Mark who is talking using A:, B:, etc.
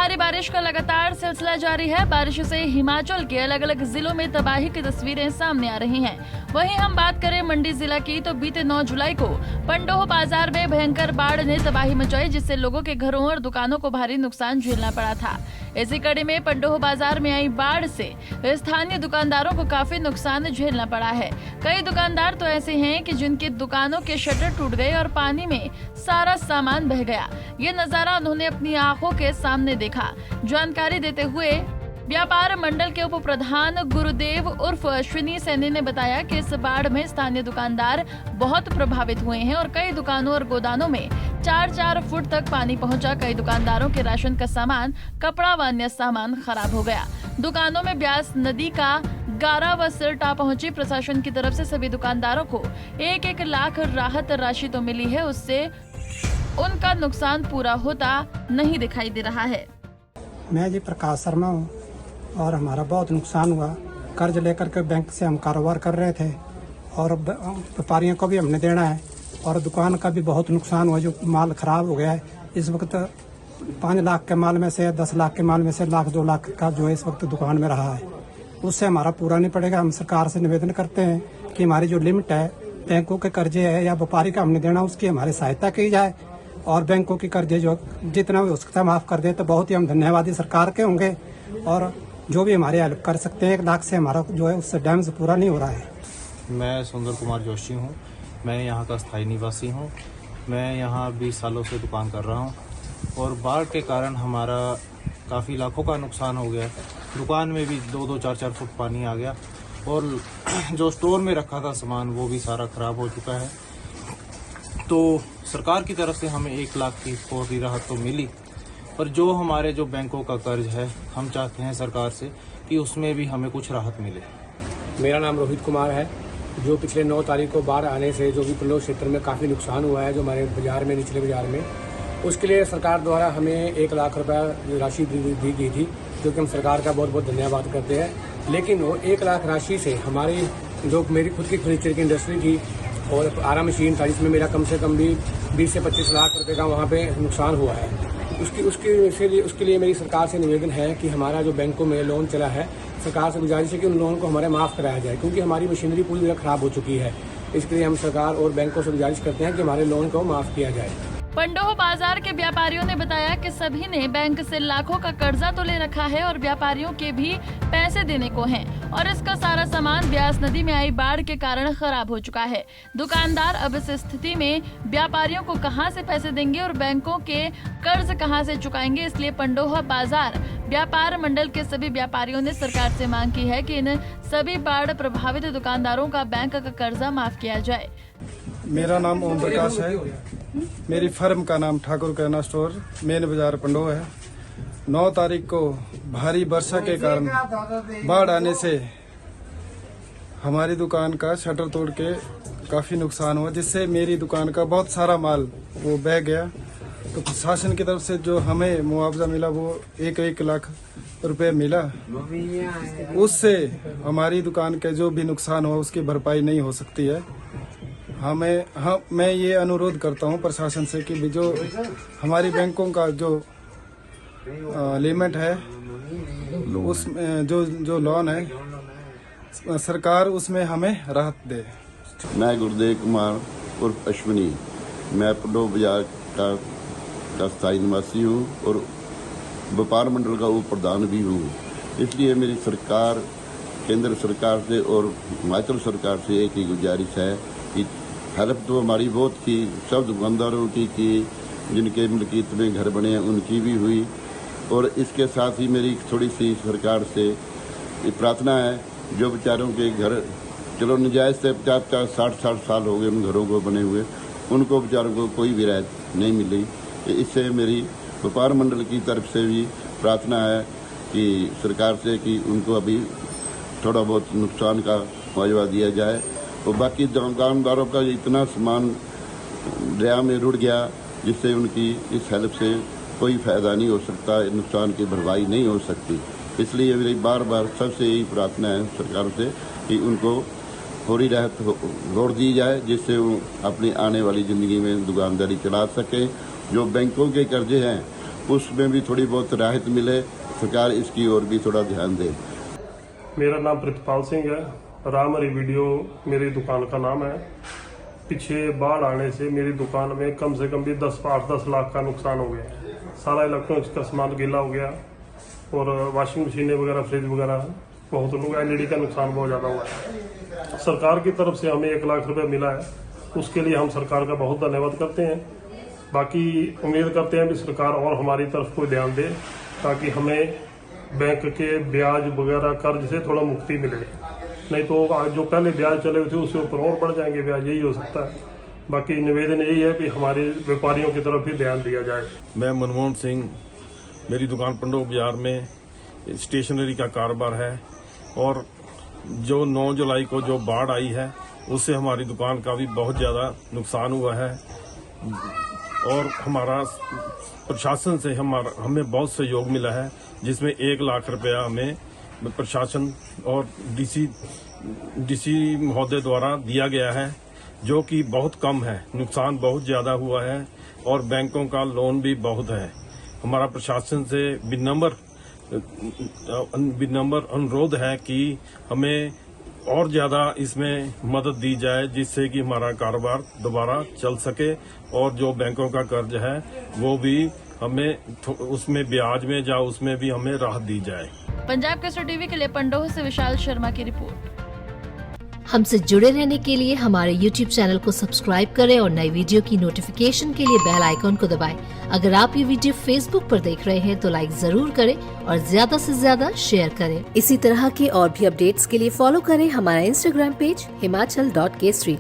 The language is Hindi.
A: भारी बारिश का लगातार सिलसिला जारी है। बारिश से हिमाचल के अलग अलग जिलों में तबाही की तस्वीरें सामने आ रही हैं। वहीं हम बात करें मंडी जिला की तो बीते 9 जुलाई को पंडोह बाजार में भयंकर बाढ़ ने तबाही मचाई, जिससे लोगों के घरों और दुकानों को भारी नुकसान झेलना पड़ा था। इसी कड़ी में पंडोह बाजार में आई बाढ़ से स्थानीय दुकानदारों को काफी नुकसान झेलना पड़ा है। कई दुकानदार तो ऐसे हैं कि जिनकी दुकानों के शटर टूट गए और पानी में सारा सामान बह गया। ये नजारा उन्होंने अपनी आंखों के सामने देखा। जानकारी देते हुए व्यापार मंडल के उप प्रधान गुरुदेव उर्फ अश्विनी सैनी ने बताया कि इस बाढ़ में स्थानीय दुकानदार बहुत प्रभावित हुए हैं और कई दुकानों और गोदामों में 4-4 फुट तक पानी पहुंचा। कई दुकानदारों के राशन का सामान, कपड़ा व अन्य सामान खराब हो गया। दुकानों में ब्यास नदी का गारा व सिरटा पहुंची। प्रशासन की तरफ से सभी दुकानदारों को 1-1 लाख राहत राशि तो मिली है, उससे उनका नुकसान पूरा होता नहीं दिखाई दे रहा है।
B: मैं जी प्रकाश शर्मा हूँ और हमारा बहुत नुकसान हुआ। कर्ज लेकर के बैंक से हम कारोबार कर रहे थे और व्यापारियों को भी हमने देना है और दुकान का भी बहुत नुकसान हुआ, जो माल खराब हो गया है। इस वक्त 5 लाख के माल में से 10 लाख के माल में से 1-2 लाख का जो है इस वक्त दुकान में रहा है, उससे हमारा पूरा नहीं पड़ेगा। हम सरकार से निवेदन करते हैं कि हमारी जो लिमिट है बैंकों के कर्जे है या व्यापारी का हमने देना, उसकी हमारी सहायता की जाए और बैंकों के कर्जे जो जितना भी हो सकता है माफ कर दे तो बहुत ही हम धन्यवादी सरकार के होंगे। और जो भी हमारी हेल्प कर सकते हैं, 1 लाख से हमारा जो है उससे डैमेज पूरा नहीं हो रहा है।
C: मैं सुंदर कुमार जोशी हूँ। मैं यहाँ का स्थायी निवासी हूँ। मैं यहाँ 20 सालों से दुकान कर रहा हूँ और बाढ़ के कारण हमारा काफ़ी लाखों का नुकसान हो गया। दुकान में भी 2-2, 4-4 फुट पानी आ गया और जो स्टोर में रखा था सामान वो भी सारा खराब हो चुका है। तो सरकार की तरफ से हमें 1 लाख की फौरी राहत तो मिली, पर जो हमारे जो बैंकों का कर्ज है हम चाहते हैं सरकार से कि उसमें भी हमें कुछ राहत मिले।
D: मेरा नाम रोहित कुमार है। जो पिछले 9 तारीख को बाढ़ आने से जो भी पंडोह क्षेत्र में काफ़ी नुकसान हुआ है, जो हमारे बाजार में, निचले बाजार में, उसके लिए सरकार द्वारा हमें 1 लाख रुपया राशि दी गई थी, जो कि हम सरकार का बहुत बहुत धन्यवाद करते हैं। लेकिन वो 1 लाख राशि से हमारी जो मेरी खुद की फर्नीचर की इंडस्ट्री थी और आरा मशीन था, जिसमें मेरा कम से कम भी 20 से 25 लाख रुपए का वहाँ पे नुकसान हुआ है। उसके लिए मेरी सरकार से निवेदन है कि हमारा जो बैंकों में लोन चला है, सरकार से गुजारिश है कि उन लोन को हमारे माफ़ कराया जाए, क्योंकि हमारी मशीनरी पूरी तरह खराब हो चुकी है। इसके लिए हम सरकार और बैंकों से गुजारिश करते हैं कि हमारे लोन को माफ़ किया जाए।
A: पंडोह बाजार के व्यापारियों ने बताया कि सभी ने बैंक से लाखों का कर्जा तो ले रखा है और व्यापारियों के भी पैसे देने को हैं और इसका सारा सामान ब्यास नदी में आई बाढ़ के कारण खराब हो चुका है। दुकानदार अब इस स्थिति में व्यापारियों को कहां से पैसे देंगे और बैंकों के कर्ज कहां से चुकाएंगे। इसलिए पंडोह बाजार व्यापार मंडल के सभी व्यापारियों ने सरकार से मांग की है कि इन सभी बाढ़ प्रभावित दुकानदारों का बैंक का कर्जा माफ किया जाए।
E: मेरा नाम ओम प्रकाश है। मेरी फर्म का नाम ठाकुर किराना स्टोर, मेन बाजार पंडोह है। 9 तारीख को भारी वर्षा के कारण बाढ़ आने से हमारी दुकान का शटर तोड़ के काफी नुकसान हुआ, जिससे मेरी दुकान का बहुत सारा माल वो बह गया। तो प्रशासन की तरफ से जो हमें मुआवजा मिला वो 1-1 लाख रुपए मिला। उससे हमारी दुकान के जो भी नुकसान हुआ उसकी भरपाई नहीं हो सकती है। मैं ये अनुरोध करता हूँ प्रशासन से कि जो हमारी बैंकों का जो लिमिट है, उसमें जो लोन है सरकार उसमें हमें राहत दे।
F: मैं गुरुदेव कुमार उर्फ अश्विनी, मैं पंडोह बाजार का स्थायी निवासी हूँ और व्यापार मंडल का उप प्रधान भी हूँ। इसलिए मेरी सरकार, केंद्र सरकार से और हिमाचल सरकार से एक ही गुजारिश है कि हेल्प तो हमारी बहुत की, सब दुकानदारों की जिनके मलकीत में घर बने हैं उनकी भी हुई। और इसके साथ ही मेरी थोड़ी सी सरकार से प्रार्थना है, जो बेचारों के घर चलो नजायज़ से 50-60 साल हो गए उन घरों को बने हुए, उनको बेचारों को कोई भी राहत नहीं मिली। इससे मेरी व्यापार मंडल की तरफ से भी प्रार्थना है कि सरकार से कि उनको अभी थोड़ा बहुत नुकसान का मुआवजा दिया जाए। और बाकी दुकानदारों का इतना सामान दरिया में रुड़ गया, जिससे उनकी इस हेल्प से कोई फ़ायदा नहीं हो सकता, नुकसान की भरपाई नहीं हो सकती। इसलिए मेरी बार बार सबसे यही प्रार्थना है सरकार से कि उनको फौरी राहत रोक दी जाए, जिससे वो अपनी आने वाली ज़िंदगी में दुकानदारी चला सकें। जो बैंकों के कर्जे हैं उसमें भी थोड़ी बहुत राहत मिले। सरकार इसकी ओर भी थोड़ा ध्यान दे।
G: मेरा नाम प्रितपाल सिंह है। राम हरी वीडियो मेरी दुकान का नाम है। पीछे बाढ़ आने से मेरी दुकान में कम से कम भी 10 लाख का नुकसान हो गया। सारा इलेक्ट्रॉनिक्स का सामान गीला हो गया और वॉशिंग मशीनें वगैरह, फ्रिज वगैरह, बहुत लोग LED का नुकसान बहुत ज़्यादा हुआ है। सरकार की तरफ से हमें 1 लाख रुपए मिला है, उसके लिए हम सरकार का बहुत धन्यवाद करते हैं। बाकी उम्मीद करते हैं कि सरकार और हमारी तरफ कोई ध्यान दे ताकि हमें बैंक के ब्याज वगैरह कर्ज से थोड़ा मुक्ति मिले, नहीं तो आज जो पहले ब्याज चले हुए थे उसके ऊपर और बढ़ जाएंगे ब्याज, यही हो सकता है। बाकी निवेदन यही है कि हमारे व्यापारियों की तरफ भी ध्यान दिया जाए।
H: मैं मनमोहन सिंह, मेरी दुकान पंडोह बाजार में स्टेशनरी का कारोबार है और जो 9 जुलाई को जो बाढ़ आई है उससे हमारी दुकान का भी बहुत ज़्यादा नुकसान हुआ है और हमारा प्रशासन से हमें बहुत सहयोग मिला है, जिसमें 1 लाख रुपया हमें प्रशासन और डीसी महोदय द्वारा दिया गया है, जो कि बहुत कम है। नुकसान बहुत ज़्यादा हुआ है और बैंकों का लोन भी बहुत है। हमारा प्रशासन से विनम्र अनुरोध है कि हमें और ज़्यादा इसमें मदद दी जाए, जिससे कि हमारा कारोबार दोबारा चल सके और जो बैंकों का कर्ज है वो भी हमें उसमें ब्याज में या उसमें भी हमें राहत दी जाए।
A: पंजाब केसरी टीवी के लिए पंडोह से विशाल शर्मा की रिपोर्ट।
I: हमसे जुड़े रहने के लिए हमारे YouTube चैनल को सब्सक्राइब करें और नई वीडियो की नोटिफिकेशन के लिए बेल आइकॉन को दबाएं। अगर आप ये वीडियो Facebook पर देख रहे हैं तो लाइक जरूर करें और ज्यादा से ज्यादा शेयर करें। इसी तरह के और भी अपडेट्स के लिए फॉलो करें हमारा Instagram पेज himachal.kesri।